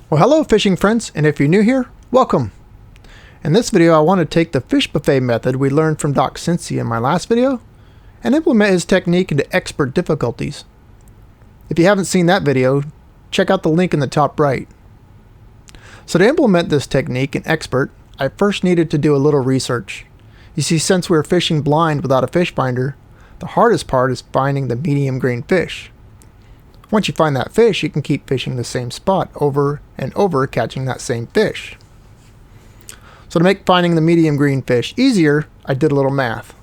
Well, hello fishing friends, and if you're new here, welcome. In this video I want to take the fish buffet method we learned from DocCincy in my last video and implement his technique into expert difficulties. If you haven't seen that video, check out the link in the top right. So to implement this technique in expert, I first needed to do a little research. You see, since we're fishing blind without a fish finder, the hardest part is finding the medium grain fish. Once you find that fish, you can keep fishing the same spot over and over, catching that same fish. So to make finding the medium green fish easier, I did a little math.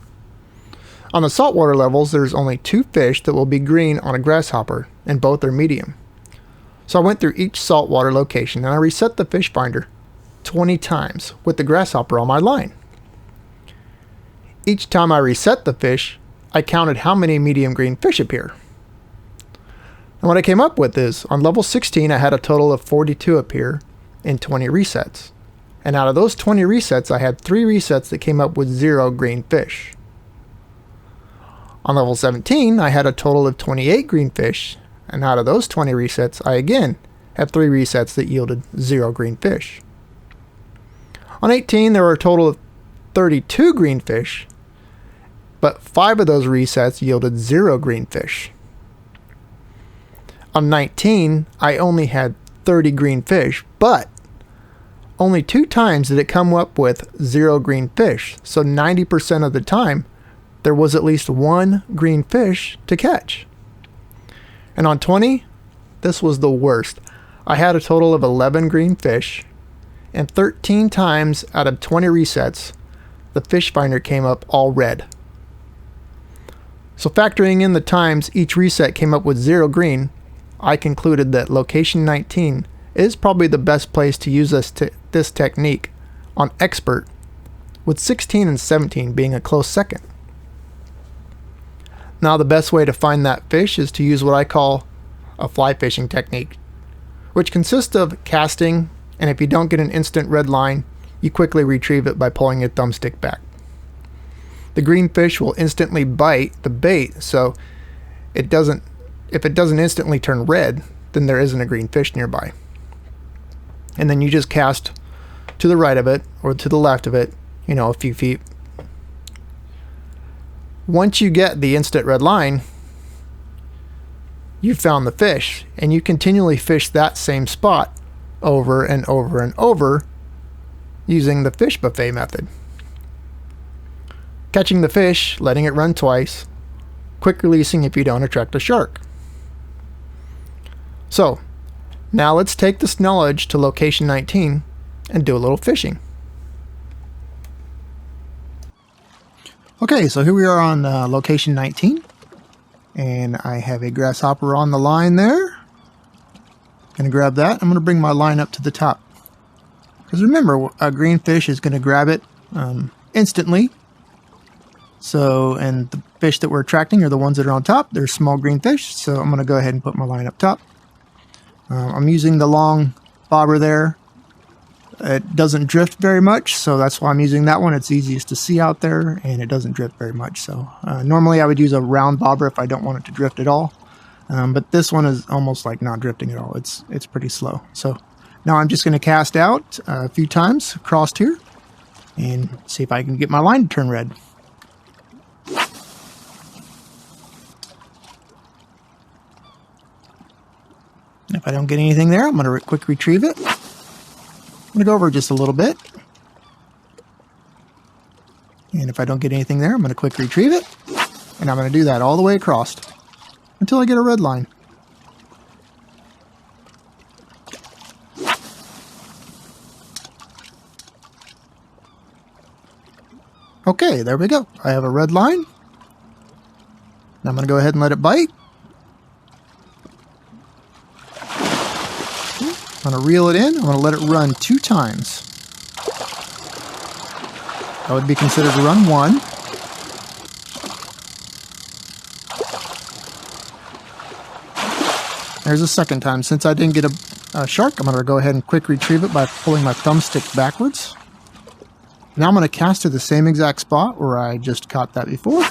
On the saltwater levels, there's only 2 fish that will be green on a grasshopper, and both are medium. So I went through each saltwater location and I reset the fish finder 20 times with the grasshopper on my line. Each time I reset the fish, I counted how many medium green fish appear. And what I came up with is, on level 16 I had a total of 42 appear in 20 resets. And out of those 20 resets I had 3 resets that came up with 0 green fish. On level 17 I had a total of 28 green fish, and out of those 20 resets I again had 3 resets that yielded 0 green fish. On 18 there were a total of 32 green fish, but 5 of those resets yielded 0 green fish. On 19, I only had 30 green fish, but only 2 times did it come up with 0 green fish. So 90% of the time, there was at least 1 green fish to catch. And on 20, this was the worst. I had a total of 11 green fish, and 13 times out of 20 resets, the fish finder came up all red. So factoring in the times each reset came up with 0 green, I concluded that location 19 is probably the best place to use this technique on expert, with 16 and 17 being a close second. Now the best way to find that fish is to use what I call a fly fishing technique, which consists of casting, and if you don't get an instant red line, you quickly retrieve it by pulling your thumbstick back. The green fish will instantly bite the bait, so if it doesn't instantly turn red, then there isn't a green fish nearby. And then you just cast to the right of it or to the left of it, a few feet. Once you get the instant red line, you found the fish, and you continually fish that same spot over and over and over using the fish buffet method. Catching the fish, letting it run twice, quick releasing if you don't attract a shark. So, now let's take this knowledge to location 19 and do a little fishing. Okay, so here we are on location 19, and I have a grasshopper on the line there. Gonna grab that. I'm gonna bring my line up to the top, because remember, a green fish is gonna grab it instantly. So, and the fish that we're attracting are the ones that are on top. They're small green fish, so I'm gonna go ahead and put my line up top. I'm using the long bobber there. It doesn't drift very much, so that's why I'm using that one. It's easiest to see out there, and it doesn't drift very much. So normally I would use a round bobber if I don't want it to drift at all. But this one is almost like not drifting at all. It's pretty slow. So now I'm just going to cast out a few times across here and see if I can get my line to turn red. If I don't get anything there, I'm going to quick retrieve it. I'm going to go over just a little bit. And if I don't get anything there, I'm going to quick retrieve it. And I'm going to do that all the way across until I get a red line. Okay, there we go. I have a red line. Now I'm going to go ahead and let it bite. I'm going to reel it in. I'm going to let it run 2 times. That would be considered run 1. There's a second time. Since I didn't get a shark, I'm going to go ahead and quick retrieve it by pulling my thumbstick backwards. Now I'm going to cast to the same exact spot where I just caught that before.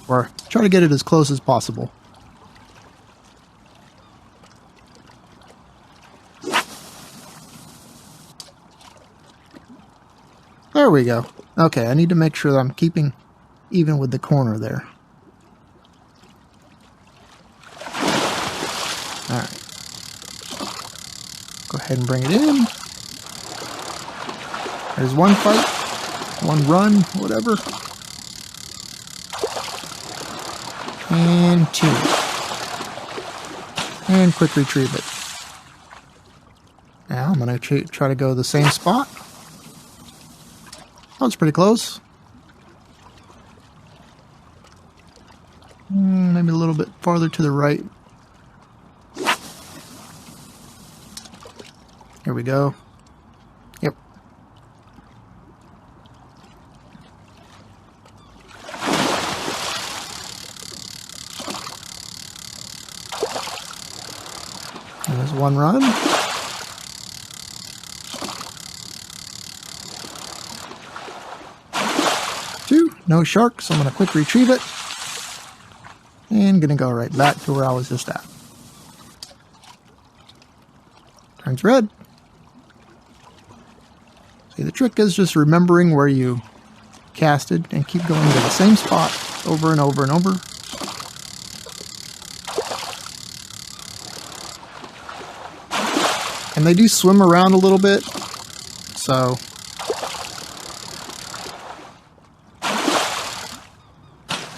Or try to get it as close as possible. There we go. Okay, I need to make sure that I'm keeping even with the corner there. Alright. Go ahead and bring it in. There's one fight, one run, whatever. And 2. And quick retrieve it. Now I'm going to try to go to the same spot. Oh, it's pretty close. Maybe a little bit farther to the right. Here we go. Yep. There's one run. No shark, so I'm going to quick retrieve it. And going to go right back to where I was just at. Turns red. See, the trick is just remembering where you casted and keep going to the same spot over and over and over. And they do swim around a little bit, so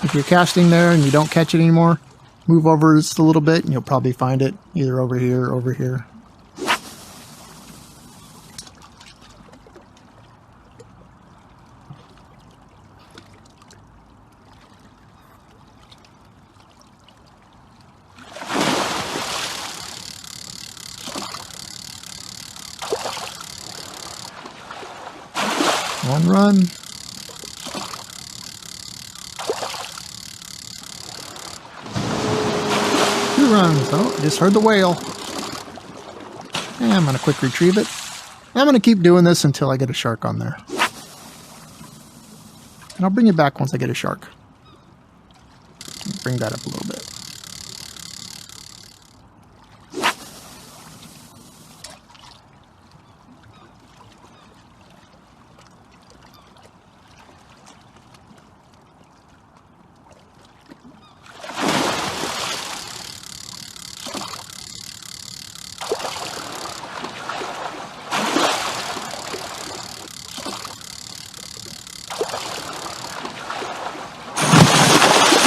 if you're casting there and you don't catch it anymore, move over just a little bit and you'll probably find it either over here or over here. One run. Two runs. Oh, I just heard the whale. And I'm going to quick retrieve it. I'm going to keep doing this until I get a shark on there. And I'll bring it back once I get a shark. Bring that up a little bit.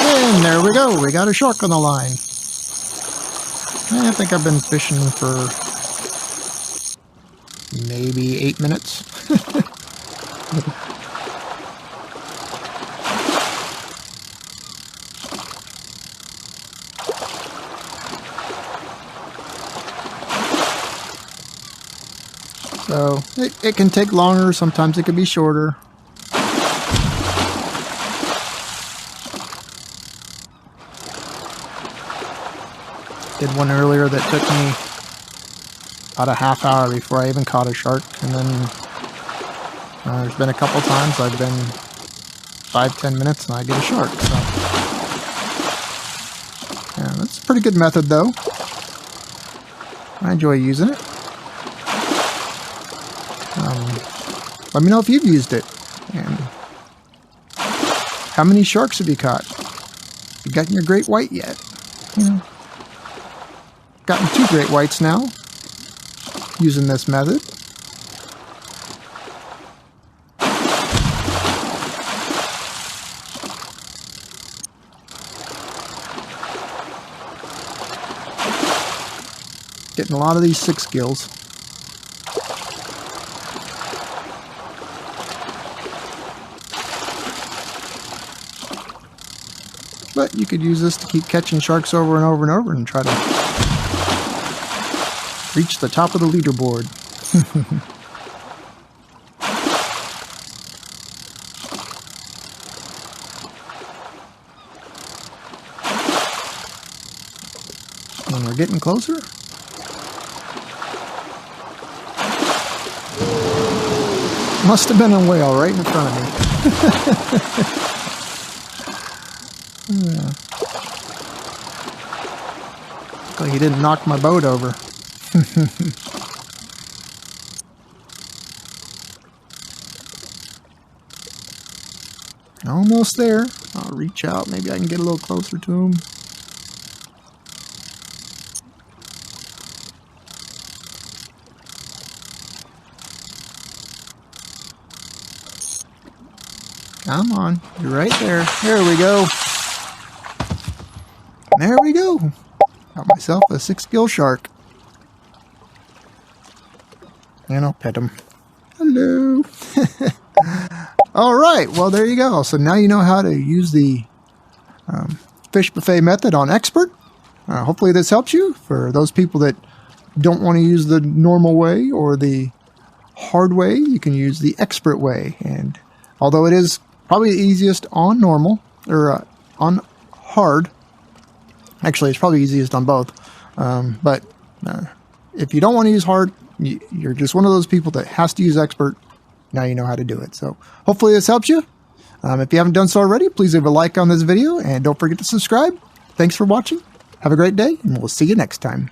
And there we go. We got a shark on the line. I think I've been fishing for maybe 8 minutes. So it can take longer. Sometimes it can be shorter. Did one earlier that took me about a half hour before I even caught a shark, and then there's been a couple times I've been 5-10 minutes and I get a shark. So yeah, that's a pretty good method though. I enjoy using it. Let me know if you've used it, and how many sharks have you caught? Have you gotten your great white yet? You know, gotten 2 great whites now using this method. Getting a lot of these 6 gills. But you could use this to keep catching sharks over and over and over and try to reach the top of the leaderboard. When we're getting closer. Must have been a whale right in front of me. Yeah. Luckily he didn't knock my boat over. Almost there. I'll reach out. Maybe I can get a little closer to him. Come on. You're right there. There we go. There we go. Got myself a 6-gill shark. And I'll pet him. Hello. Alright, well there you go. So now you know how to use the fish buffet method on Expert. Hopefully this helps you. For those people that don't want to use the normal way or the hard way, you can use the Expert way. And although it is probably the easiest on normal, or on hard, actually it's probably easiest on both, but if you don't want to use hard, you're just one of those people that has to use Expert. Now you know how to do it. So hopefully this helps you. If you haven't done so already, please leave a like on this video and don't forget to subscribe. Thanks for watching. Have a great day, and we'll see you next time.